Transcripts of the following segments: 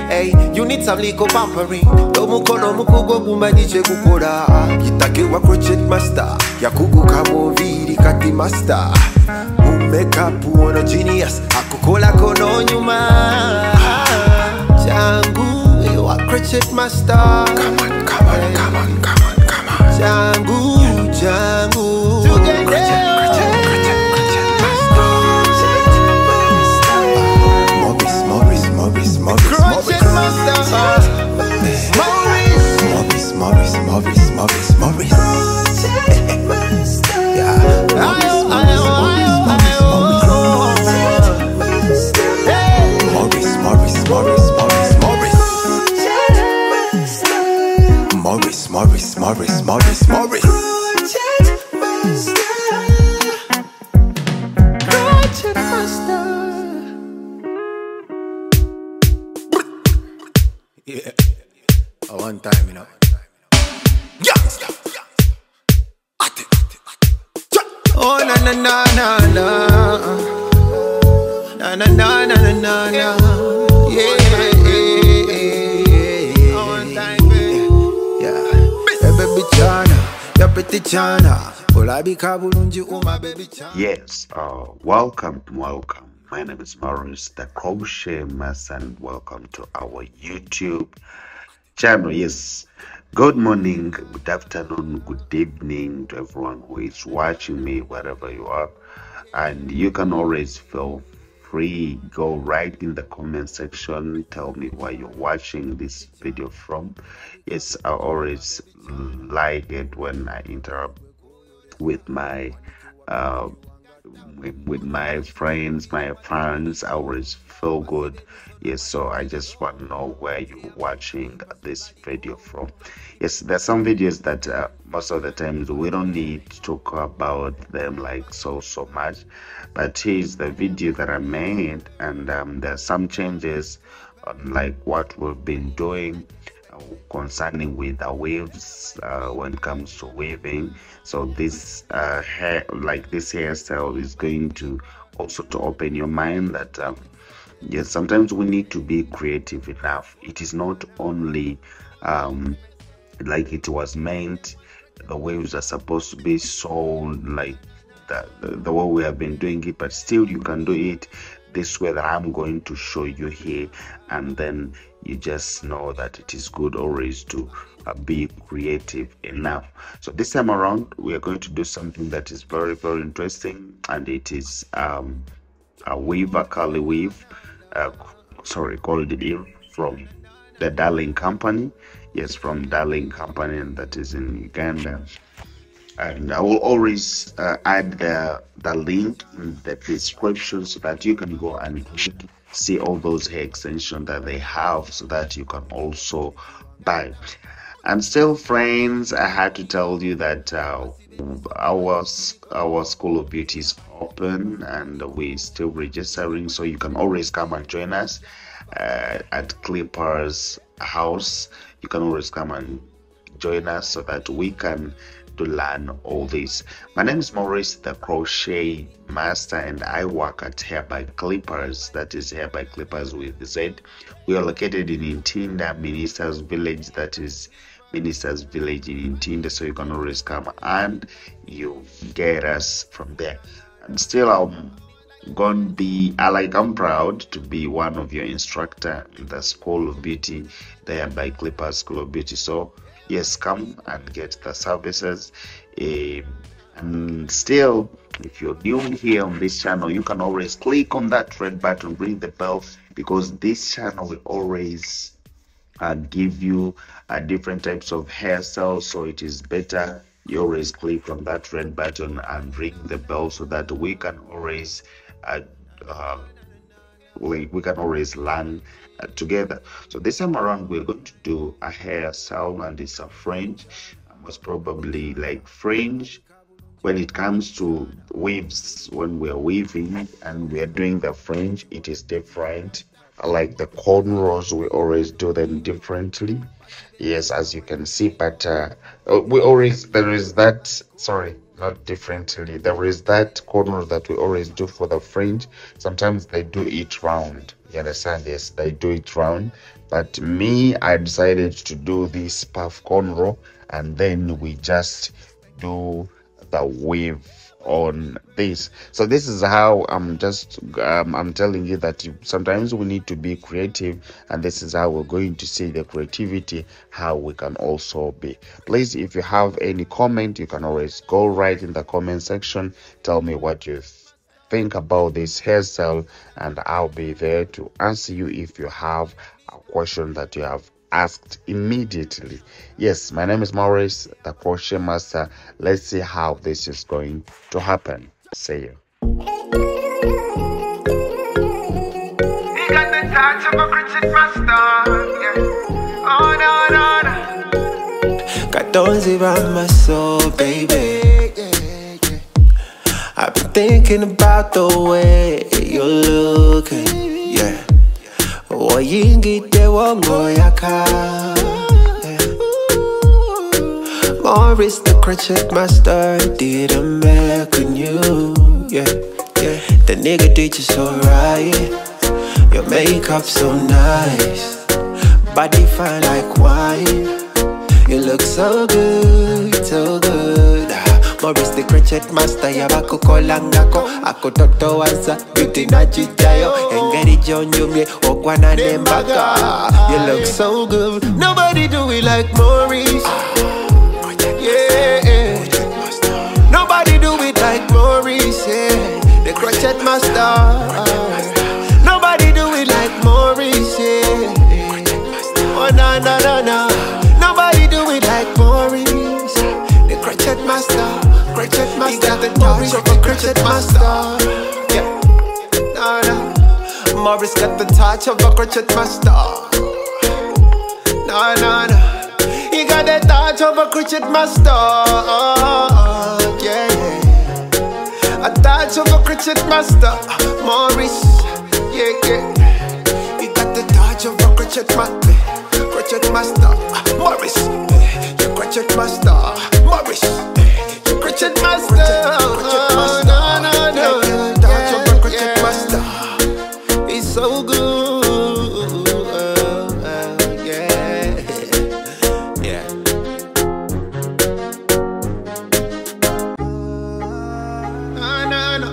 Hey, you need some little pampering. Domukono mukugo bumanije gukora. Yitakiwa crochet master. Yakugu kamoviri kati master. Makeup uono genius. Akukola kono nyuma. Jangu ewa crochet master. Come on. Jangu. Together. Morris. Yeah, a one time, you know. Youngster. Oh na. Yeah. One time, baby. Yeah. Baby Chana, your pretty Chana. Yes, welcome. My name is Morris, the Crochet Master, and welcome to our YouTube channel. Yes, good morning, good afternoon, good evening to everyone who is watching me, wherever you are. And you can always feel free, go right in the comment section, tell me where you're watching this video from. Yes, I always like it when I interact with my friends, my fans. I always feel good. Yes, so I just want to know where you're watching this video from. Yes, there's some videos that most of the times we don't need to talk about them like so much, but here's the video that I made, and there's some changes on like what we've been doing concerning with the waves when it comes to weaving. So this this hairstyle is going to also to open your mind that yes, sometimes we need to be creative enough. It is not only like it was meant, the waves are supposed to be so like the way we have been doing it, but still you can do it this way that I'm going to show you here, and then you just know that it is good always to be creative enough. So this time around we are going to do something that is very interesting, and it is a weaver, curly weave, called it from the Darling Company. Yes, from Darling Company, and that is in Uganda. And I will always add the link in the description so that you can go and see all those hair extensions that they have, so that you can also buy. And still, friends, I had to tell you that our School of Beauty is open and we're still registering, so you can always come and join us at Clipper's house. You can always come and join us so that we can to learn all this. My name is Morris, the Crochet Master, and I work at Hair by Clippers. That is Hair by Clippers with Z. We are located in Intinda, Ministers Village. That is Ministers Village in Intinda. So you can always come and you get us from there. And still, I'm proud to be one of your instructor in the School of Beauty, the Hair by Clippers School of Beauty. So yes, come and get the services, and And still, if you're new here on this channel, you can always click on that red button, ring the bell, because this channel will always give you different types of hairstyles. So it is better you always click on that red button and ring the bell, so that we can always uh, we can always learn together. So this time around, we're going to do a hairstyle, and it's a fringe, most probably like fringe. When it comes to weaves, when we're weaving and we're doing the fringe, it is different. Like the cornrows, we always do them differently. Yes, as you can see, but we always, there is that, sorry, not differently, there is that cornrow that we always do for the fringe. Sometimes they do it round, you understand? Yes, they do it round, but me, I decided to do this puff cornrow, and then we just do the weave on this. So this is how I'm telling you that sometimes we need to be creative, and this is how we're going to see the creativity, how we can also be. Please, if you have any comment, you can always go right in the comment section, tell me what you think about this hairstyle, and I'll be there to answer you if you have a question that you have asked immediately. Yes, my name is Maurice, the crochet master. Let's see how this is going to happen. See you. You got the touch of a crochet master, yeah. Oh no, no, no. Got those around my soul, baby. I've been thinking about the way you're looking, yeah. Oyingite wongo yaka, Maurice the crochet master did a make on you, yeah, yeah. The nigga did you so right, your makeup so nice, body fine like wine, you look so good, so good. Maurice the crochet master yabako kolangako, ako toto waza beauty na chichayo, engeri jonjumye okwana nembaga. You look so good, nobody do it like Maurice. Yeah, nobody do it like Maurice. Yeah, the crochet master. Nobody do it like Maurice. Yeah, oh no no no no, nobody do it like Maurice. The crochet master. Crochet master, he got the touch of a crochet master. Yeah, no, no. Maurice got the touch of a crochet master. No, no, no. He got the touch of a crochet master. Yeah, yeah. A touch of a crochet master. Maurice, yeah, yeah. He got the touch of a crochet master. Crochet master. Maurice, your crochet master. Maurice. Crochet master, crochet master, no, no, no, touch of a crochet master. He's so good, yeah, yeah. No, no,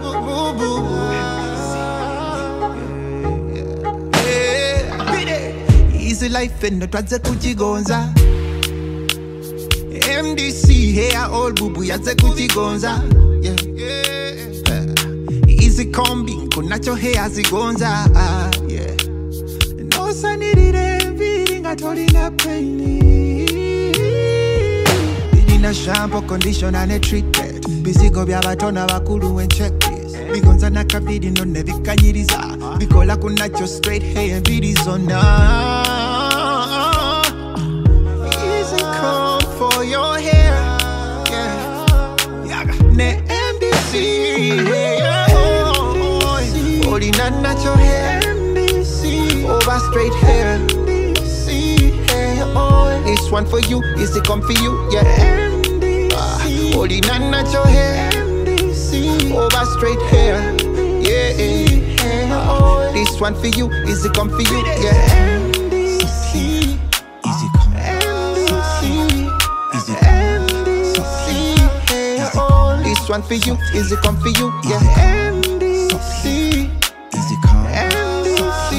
boo, boo, boo. Yeah. Easy life and not what's a kuchigonza. MDC, hey, all bubu yaze kutigonza. Yeah, yeah. Easy combi, kunacho hey azigonza. Yeah. No sanity, feeling I told in a pain. In a shampoo, condition and a treatment. Busy go be abatona wakulu and check this. Bigonza na kabidi no nevi kanyiriza. Bikola kunacho straight hey and bidis on for your hair, yeah. Ne MDC, yeah. Holding on natural hair, MDC. Over straight hair, MDC. This one for you, is it come for you, yeah. MDC. Holding on natural hair, MDC. Over straight hair, yeah. This one for you, is it come for you, yeah. This one for you, is it come for you? Yeah. MDC, easy come. MDC,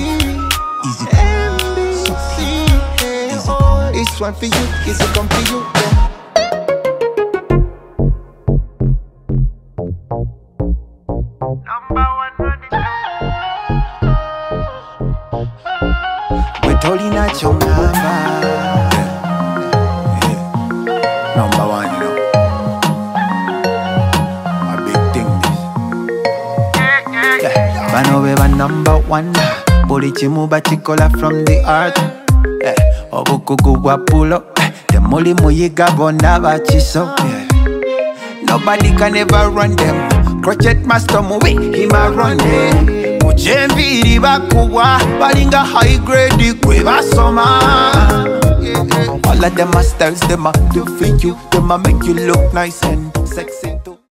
easy come. MDC, this one for you, is it come for you? Yeah. Number one, you know. A big thing this. Yeah. Banobeba number one. Boli chimuba chikola from the art. Obukugu wapulo. The moli muyiga bona bachiso. Nobody can ever run them. Crochet master movie, him a run them. Mujembi bakuwa, balinga high grade kweba soma. All of them are styles, them a do for you. Them a make you look nice and sexy.